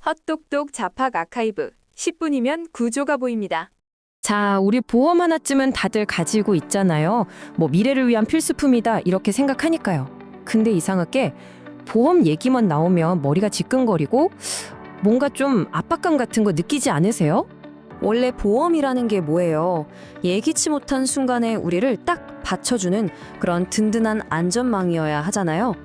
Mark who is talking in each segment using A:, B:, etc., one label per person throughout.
A: 헛똑똑 잡학 아카이브 10분이면 구조가 보입니다.
B: 자, 우리 보험 하나쯤은 다들 가지고 있잖아요. 뭐 미래를 위한 필수품이다 이렇게 생각하니까요. 근데 이상하게 보험 얘기만 나오면 머리가 지끈거리고 뭔가 좀 압박감 같은 거 느끼지 않으세요? 원래 보험이라는 게 뭐예요? 예기치 못한 순간에 우리를 딱 받쳐주는 그런 든든한 안전망이어야 하잖아요.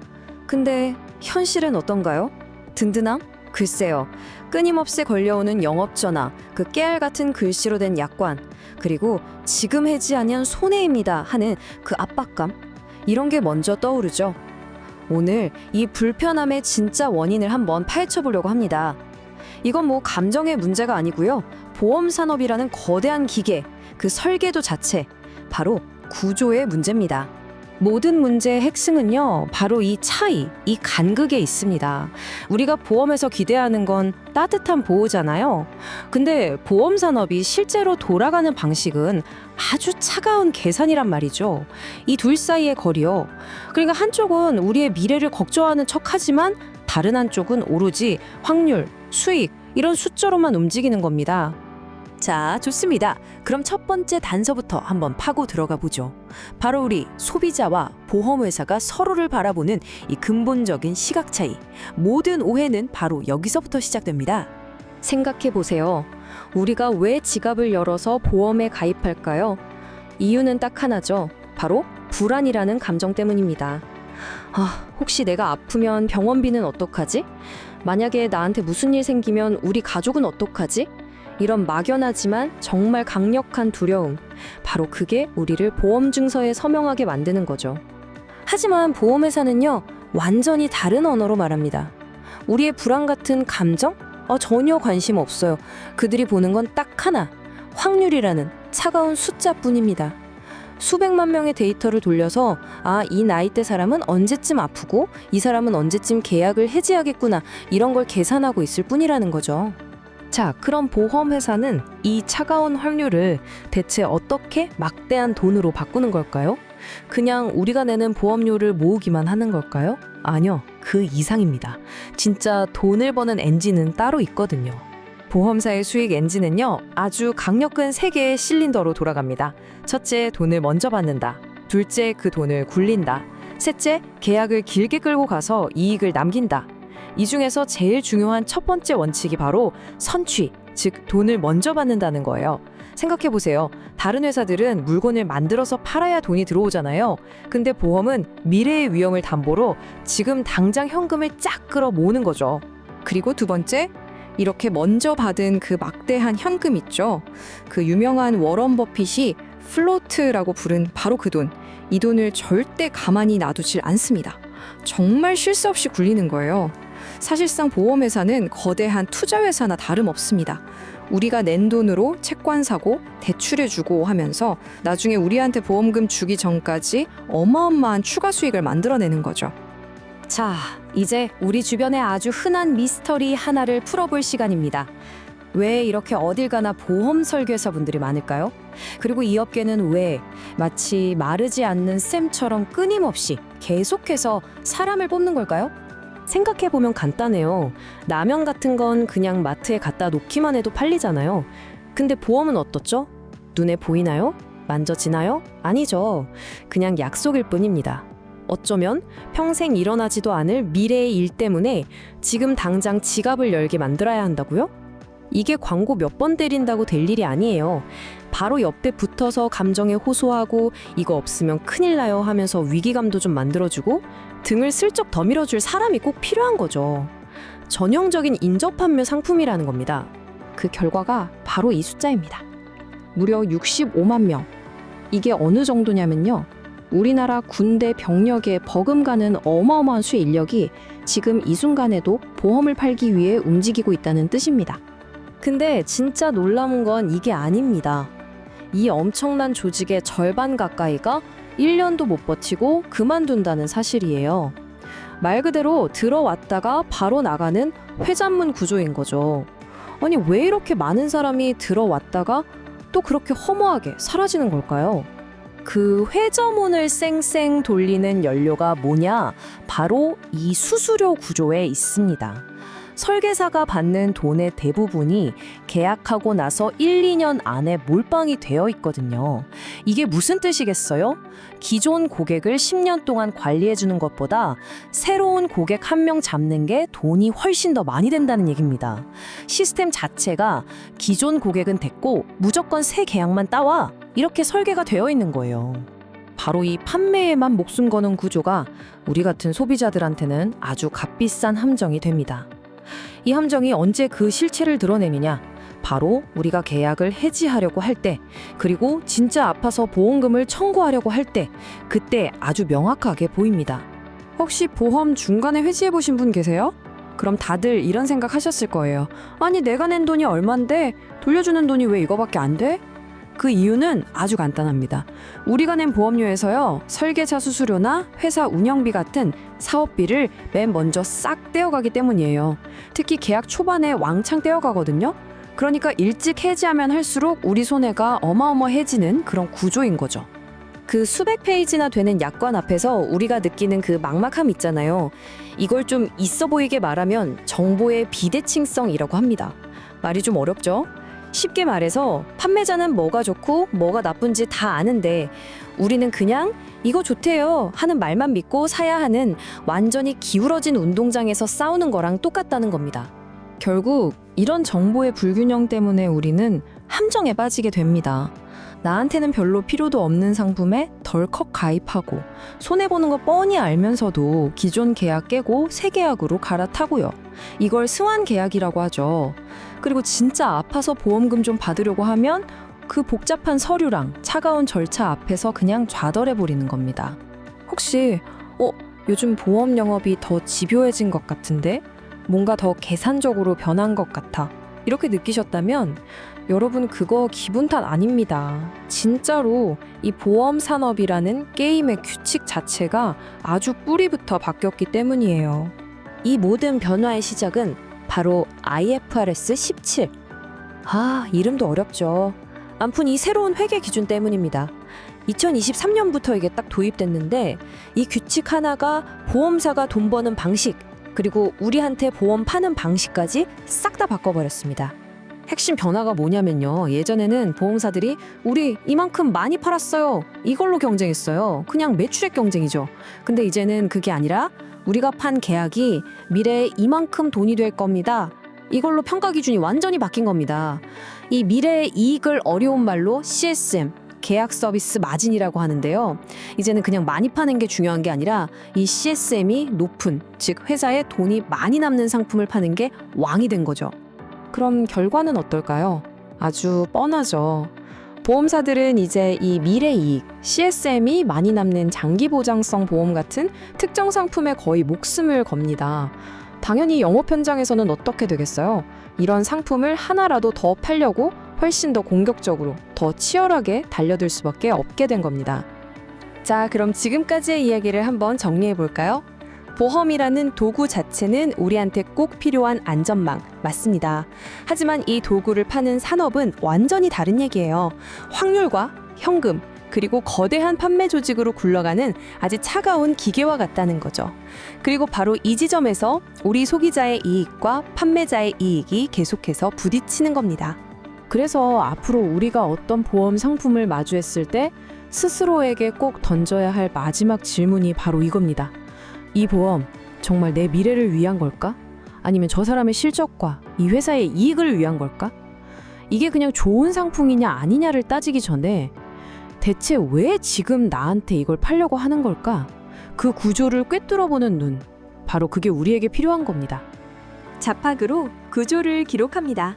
B: 근데 현실은 어떤가요? 든든함? 글쎄요. 끊임없이 걸려오는 영업전화, 그 깨알 같은 글씨로 된 약관, 그리고 지금 해지하면 손해입니다 하는 그 압박감, 이런 게 먼저 떠오르죠. 오늘 이 불편함의 진짜 원인을 한번 파헤쳐보려고 합니다. 이건 뭐 감정의 문제가 아니고요. 보험 산업이라는 거대한 기계, 그 설계도 자체, 바로 구조의 문제입니다. 모든 문제의 핵심은요, 바로 이 차이, 이 간극에 있습니다. 우리가 보험에서 기대하는 건 따뜻한 보호잖아요. 근데 보험 산업이 실제로 돌아가는 방식은 아주 차가운 계산이란 말이죠. 이 둘 사이의 거리요. 그러니까 한쪽은 우리의 미래를 걱정하는 척하지만 다른 한쪽은 오로지 확률, 수익, 이런 숫자로만 움직이는 겁니다. 자, 좋습니다. 그럼 첫 번째 단서부터 한번 파고 들어가 보죠. 바로 우리 소비자와 보험회사가 서로를 바라보는 이 근본적인 시각 차이. 모든 오해는 바로 여기서부터 시작됩니다. 생각해 보세요. 우리가 왜 지갑을 열어서 보험에 가입할까요? 이유는 딱 하나죠. 바로 불안이라는 감정 때문입니다. 혹시 내가 아프면 병원비는 어떡하지? 만약에 나한테 무슨 일 생기면 우리 가족은 어떡하지? 이런 막연하지만 정말 강력한 두려움, 바로 그게 우리를 보험 증서에 서명하게 만드는 거죠. 하지만 보험회사는요, 완전히 다른 언어로 말합니다. 우리의 불안 같은 감정? 전혀 관심 없어요. 그들이 보는 건 딱 하나, 확률이라는 차가운 숫자뿐입니다. 수백만 명의 데이터를 돌려서 이 나이대 사람은 언제쯤 아프고 이 사람은 언제쯤 계약을 해지하겠구나, 이런 걸 계산하고 있을 뿐이라는 거죠. 자, 그럼 보험회사는 이 차가운 확률을 대체 어떻게 막대한 돈으로 바꾸는 걸까요? 그냥 우리가 내는 보험료를 모으기만 하는 걸까요? 아니요, 그 이상입니다. 진짜 돈을 버는 엔진은 따로 있거든요. 보험사의 수익 엔진은요, 아주 강력한 3개의 실린더로 돌아갑니다. 첫째, 돈을 먼저 받는다. 둘째, 그 돈을 굴린다. 셋째, 계약을 길게 끌고 가서 이익을 남긴다. 이 중에서 제일 중요한 첫 번째 원칙이 바로 선취, 즉 돈을 먼저 받는다는 거예요. 생각해보세요. 다른 회사들은 물건을 만들어서 팔아야 돈이 들어오잖아요. 근데 보험은 미래의 위험을 담보로 지금 당장 현금을 쫙 끌어 모으는 거죠. 그리고 두 번째, 이렇게 먼저 받은 그 막대한 현금 있죠. 그 유명한 워런 버핏이 플로트라고 부른 바로 그 돈. 이 돈을 절대 가만히 놔두질 않습니다. 정말 쉴 새 없이 굴리는 거예요. 사실상 보험회사는 거대한 투자회사나 다름없습니다. 우리가 낸 돈으로 채권 사고, 대출해주고 하면서 나중에 우리한테 보험금 주기 전까지 어마어마한 추가 수익을 만들어내는 거죠. 자, 이제 우리 주변에 아주 흔한 미스터리 하나를 풀어볼 시간입니다. 왜 이렇게 어딜 가나 보험 설계사분들이 많을까요? 그리고 이 업계는 왜 마치 마르지 않는 쌤처럼 끊임없이 계속해서 사람을 뽑는 걸까요? 생각해보면 간단해요. 라면 같은 건 그냥 마트에 갖다 놓기만 해도 팔리잖아요. 근데 보험은 어떻죠? 눈에 보이나요? 만져지나요? 아니죠. 그냥 약속일 뿐입니다. 어쩌면 평생 일어나지도 않을 미래의 일 때문에 지금 당장 지갑을 열게 만들어야 한다고요? 이게 광고 몇 번 때린다고 될 일이 아니에요. 바로 옆에 붙어서 감정에 호소하고 이거 없으면 큰일 나요 하면서 위기감도 좀 만들어주고 등을 슬쩍 더 밀어줄 사람이 꼭 필요한 거죠. 전형적인 인접판매 상품이라는 겁니다. 그 결과가 바로 이 숫자입니다. 무려 65만 명. 이게 어느 정도냐면요. 우리나라 군대 병력에 버금가는 어마어마한 수의 인력이 지금 이 순간에도 보험을 팔기 위해 움직이고 있다는 뜻입니다. 근데 진짜 놀라운 건 이게 아닙니다. 이 엄청난 조직의 절반 가까이가 1년도 못 버티고 그만둔다는 사실이에요. 말 그대로 들어왔다가 바로 나가는 회전문 구조인 거죠. 아니, 왜 이렇게 많은 사람이 들어왔다가 또 그렇게 허무하게 사라지는 걸까요? 그 회전문을 쌩쌩 돌리는 연료가 뭐냐? 바로 이 수수료 구조에 있습니다. 설계사가 받는 돈의 대부분이 계약하고 나서 1, 2년 안에 몰빵이 되어 있거든요. 이게 무슨 뜻이겠어요? 기존 고객을 10년 동안 관리해주는 것보다 새로운 고객 한 명 잡는 게 돈이 훨씬 더 많이 된다는 얘기입니다. 시스템 자체가 기존 고객은 됐고 무조건 새 계약만 따와, 이렇게 설계가 되어 있는 거예요. 바로 이 판매에만 목숨 거는 구조가 우리 같은 소비자들한테는 아주 값비싼 함정이 됩니다. 이 함정이 언제 그 실체를 드러내느냐? 바로 우리가 계약을 해지하려고 할 때, 그리고 진짜 아파서 보험금을 청구하려고 할 때, 그때 아주 명확하게 보입니다. 혹시 보험 중간에 해지해 보신 분 계세요? 그럼 다들 이런 생각 하셨을 거예요. 아니, 내가 낸 돈이 얼만데 돌려주는 돈이 왜 이거밖에 안 돼? 그 이유는 아주 간단합니다. 우리가 낸 보험료에서요, 설계자 수수료나 회사 운영비 같은 사업비를 맨 먼저 싹 떼어가기 때문이에요. 특히 계약 초반에 왕창 떼어가거든요. 그러니까 일찍 해지하면 할수록 우리 손해가 어마어마해지는 그런 구조인 거죠. 그 수백 페이지나 되는 약관 앞에서 우리가 느끼는 그 막막함 있잖아요. 이걸 좀 있어 보이게 말하면 정보의 비대칭성이라고 합니다. 말이 좀 어렵죠? 쉽게 말해서 판매자는 뭐가 좋고 뭐가 나쁜지 다 아는데 우리는 그냥 이거 좋대요 하는 말만 믿고 사야 하는 완전히 기울어진 운동장에서 싸우는 거랑 똑같다는 겁니다. 결국 이런 정보의 불균형 때문에 우리는 함정에 빠지게 됩니다. 나한테는 별로 필요도 없는 상품에 덜컥 가입하고 손해보는 거 뻔히 알면서도 기존 계약 깨고 새 계약으로 갈아타고요. 이걸 스완 계약이라고 하죠. 그리고 진짜 아파서 보험금 좀 받으려고 하면 그 복잡한 서류랑 차가운 절차 앞에서 그냥 좌절해버리는 겁니다. 혹시 요즘 보험 영업이 더 집요해진 것 같은데? 뭔가 더 계산적으로 변한 것 같아. 이렇게 느끼셨다면 여러분, 그거 기분 탓 아닙니다. 진짜로 이 보험 산업이라는 게임의 규칙 자체가 아주 뿌리부터 바뀌었기 때문이에요. 이 모든 변화의 시작은 바로 IFRS 17. 이름도 어렵죠. 아무튼 이 새로운 회계 기준 때문입니다. 2023년부터 이게 딱 도입됐는데 이 규칙 하나가 보험사가 돈 버는 방식, 그리고 우리한테 보험 파는 방식까지 싹 다 바꿔버렸습니다. 핵심 변화가 뭐냐면요. 예전에는 보험사들이 우리 이만큼 많이 팔았어요. 이걸로 경쟁했어요. 그냥 매출액 경쟁이죠. 근데 이제는 그게 아니라 우리가 판 계약이 미래에 이만큼 돈이 될 겁니다. 이걸로 평가 기준이 완전히 바뀐 겁니다. 이 미래의 이익을 어려운 말로 CSM, 계약 서비스 마진이라고 하는데요. 이제는 그냥 많이 파는 게 중요한 게 아니라 이 CSM이 높은, 즉 회사에 돈이 많이 남는 상품을 파는 게 왕이 된 거죠. 그럼 결과는 어떨까요? 아주 뻔하죠. 보험사들은 이제 이 미래 이익, CSM이 많이 남는 장기 보장성 보험 같은 특정 상품에 거의 목숨을 겁니다. 당연히 영업 현장에서는 어떻게 되겠어요? 이런 상품을 하나라도 더 팔려고 훨씬 더 공격적으로, 더 치열하게 달려들 수밖에 없게 된 겁니다. 자, 그럼 지금까지의 이야기를 한번 정리해 볼까요? 보험이라는 도구 자체는 우리한테 꼭 필요한 안전망 맞습니다. 하지만 이 도구를 파는 산업은 완전히 다른 얘기예요. 확률과 현금, 그리고 거대한 판매 조직으로 굴러가는 아주 차가운 기계와 같다는 거죠. 그리고 바로 이 지점에서 우리 소비자의 이익과 판매자의 이익이 계속해서 부딪히는 겁니다. 그래서 앞으로 우리가 어떤 보험 상품을 마주했을 때 스스로에게 꼭 던져야 할 마지막 질문이 바로 이겁니다. 이 보험 정말 내 미래를 위한 걸까? 아니면 저 사람의 실적과 이 회사의 이익을 위한 걸까? 이게 그냥 좋은 상품이냐 아니냐를 따지기 전에 대체 왜 지금 나한테 이걸 팔려고 하는 걸까? 그 구조를 꿰뚫어보는 눈, 바로 그게 우리에게 필요한 겁니다.
A: 자팍으로 구조를 기록합니다.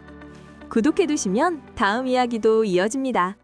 A: 구독해두시면 다음 이야기도 이어집니다.